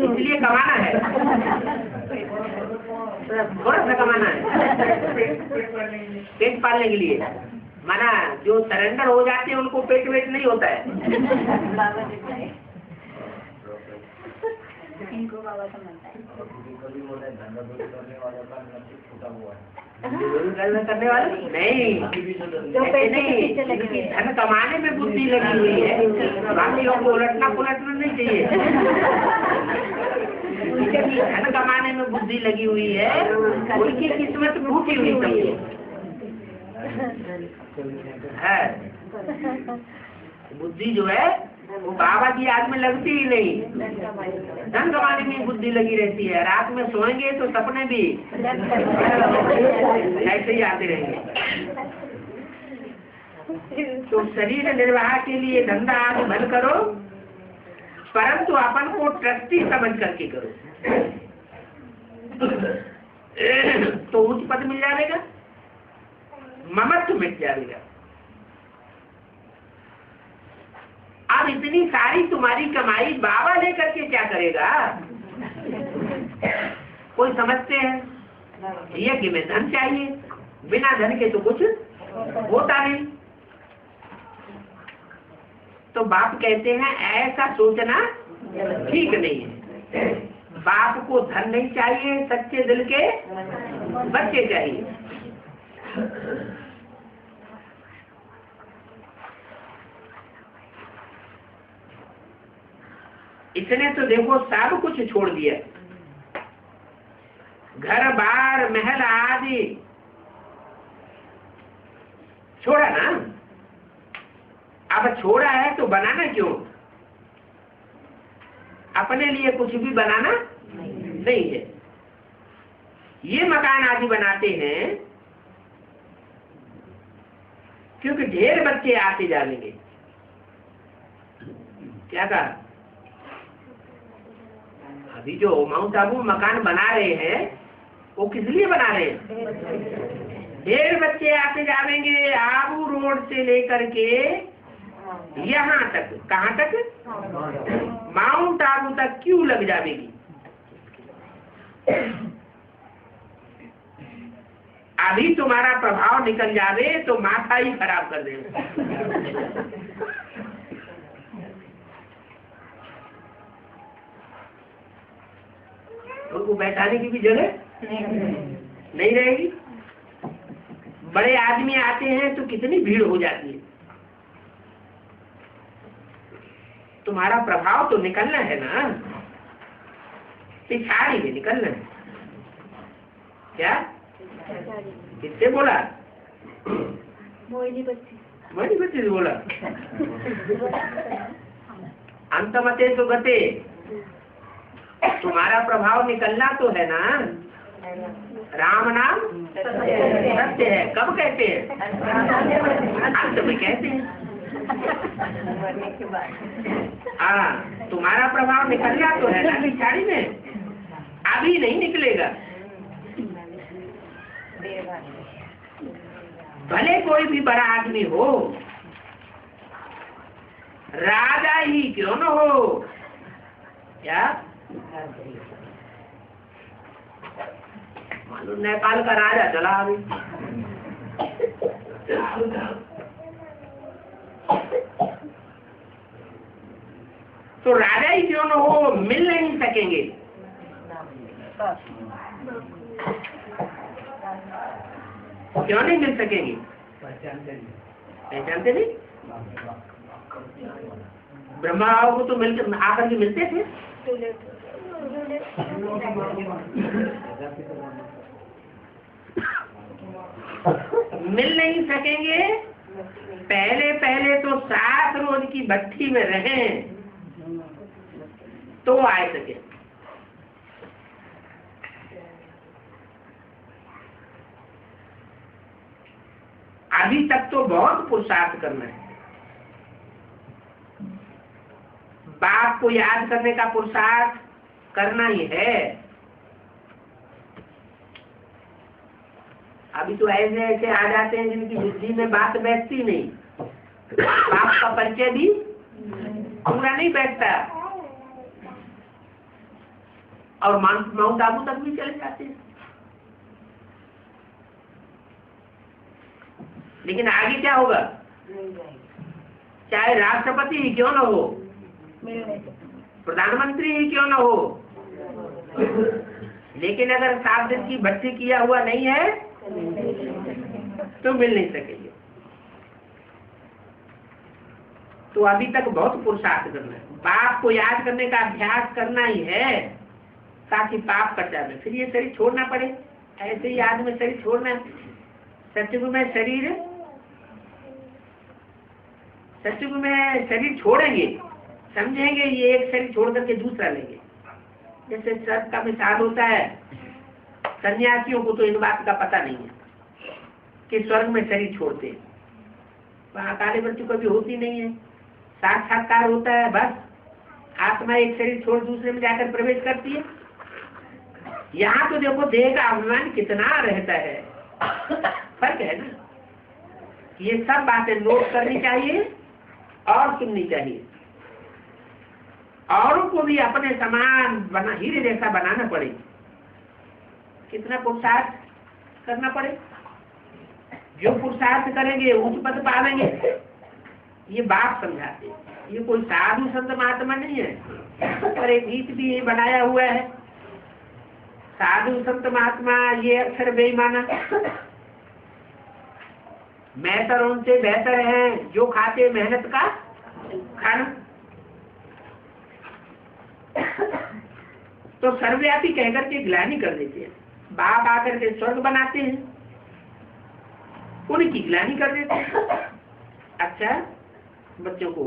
इसलिए कमाना है, थोड़ा सा कमाना है पेट पालने के लिए। माना जो सरेंडर हो जाते हैं उनको पेट वेट नहीं होता है। इनको बाबा समझता है। करने वाले नहीं, धन कमाने में बुद्धि लगी हुई है, बाकी लोग को उलटना पुलटना नहीं चाहिए। धन कमाने में बुद्धि लगी हुई है उनकी किस्मत फूटी हुई समझो है। बुद्धि जो है वो बाबा की याद में लगती ही नहीं, धन कमाने में बुद्धि लगी रहती है। रात में सोएंगे तो सपने भी ऐसे ही आते रहेंगे। तो शरीर निर्वाह के लिए धंधा आदि बंद करो, परंतु अपन को ट्रस्टी समझ करके करो, तो उच्च पद मिल जाएगा, ममत्व मिट जाएगा। अब इतनी सारी तुम्हारी कमाई बाबा लेकर के क्या करेगा? कोई समझते हैं यज्ञ में धन चाहिए, बिना धन के तो कुछ होता नहीं। तो बाप कहते हैं ऐसा सोचना ठीक नहीं है। बाप को धन नहीं चाहिए, सच्चे दिल के बच्चे चाहिए। इसने तो देखो सब कुछ छोड़ दिया, घर बार महल आदि छोड़ा ना। अब छोड़ा है तो बनाना क्यों? अपने लिए कुछ भी बनाना नहीं है। ये मकान आदि बनाते हैं क्योंकि ढेर बच्चे आते जाएंगे। क्या कहा? अभी जो माउंट आबू मकान बना रहे हैं वो किस लिए बना रहे हैं? ढेर बच्चे आते जाएंगे। आबू रोड से लेकर के यहाँ तक, कहाँ तक? माउंट आबू तक क्यों लग जाएगी? अभी तुम्हारा प्रभाव निकल जावे तो माथा ही खराब कर देगा। उनको बैठाने की भी जगह नहीं रहेगी। बड़े आदमी आते हैं तो कितनी भीड़ हो जाती है। तुम्हारा प्रभाव तो निकलना है ना, पिछाड़ी में निकलना है। क्या किससे बोला? मोहिनी बच्ची से बोला। अंतमते तो गते, तुम्हारा प्रभाव निकलना तो है ना। राम नाम सत्य है। कब कहते हैं? अंत में कहते हैं। हाँ, तुम्हारा प्रभाव निकलना तो है ना पिछाड़ी में, अभी नहीं निकलेगा। भले कोई भी बड़ा आदमी हो, राजा ही क्यों न हो। क्या मालूम? नेपाल का राजा चला अभी, तो राजा ही क्यों न हो, मिल नहीं सकेंगे। क्यों नहीं मिल सकेंगे? पहचानते नहीं? ब्रह्मा को तो मिलकर आकर के मिलते थे। मिल नहीं सकेंगे। पहले पहले तो 7 रोज की भट्टी में रहे तो आए सके। अभी तक तो बहुत पुरुषार्थ करना है। बाप को याद करने का पुरुषार्थ करना ही है। अभी तो ऐसे ऐसे आ जाते हैं जिनकी बुद्धि में बात बैठती नहीं, बाप का परिचय भी पूरा नहीं बैठता, और माउंट आबू तक भी चले जाते हैं। लेकिन आगे क्या होगा? चाहे राष्ट्रपति ही क्यों न हो, प्रधानमंत्री ही क्यों न हो, लेकिन अगर 7 दिन की भर्ती किया हुआ नहीं है तो मिल नहीं सकेंगे। तो अभी तक बहुत पुरुषार्थ करना है। बाप को याद करने का अभ्यास करना ही है। ताकि पाप कट जाए, फिर ये शरीर छोड़ना पड़े। ऐसे ही आदमी शरीर छोड़ना है। सत्युग में शरीर छोड़ेंगे, समझेंगे ये एक शरीर छोड़ करके दूसरा लेंगे। जैसे सर्प का मिसाल होता है, सन्यासियों को तो इन बात का पता नहीं है कि स्वर्ग में शरीर छोड़ते हैं, वहाँ काले मृत्यु कभी होती नहीं है, साक्षात्कार होता है, बस आत्मा एक शरीर छोड़ दूसरे में जाकर प्रवेश करती है। यहाँ तो देखो देह का अभिमान कितना रहता है, फर्क है ना। ये सब बातें नोट करनी चाहिए और सुननी चाहिए। औरों को भी अपने समान हीरे जैसा बनाना पड़े। कितना पुरुषार्थ करना पड़े, जो पुरुषार्थ करेंगे उच्च पद पावेंगे। ये बात समझाते, ये कोई साधु संत महात्मा नहीं है, पर एक गीत भी ये बनाया हुआ है, साधु संत महात्मा ये अक्षर बेईमाना, मेहतर उनसे बेहतर है जो खाते मेहनत का खाना। तो सर्वव्यापी कहकर के ग्लानि कर देते हैं, बाप आकर के स्वर्ग बनाते हैं, उनकी ग्लानि कर देते हैं। अच्छा, बच्चों को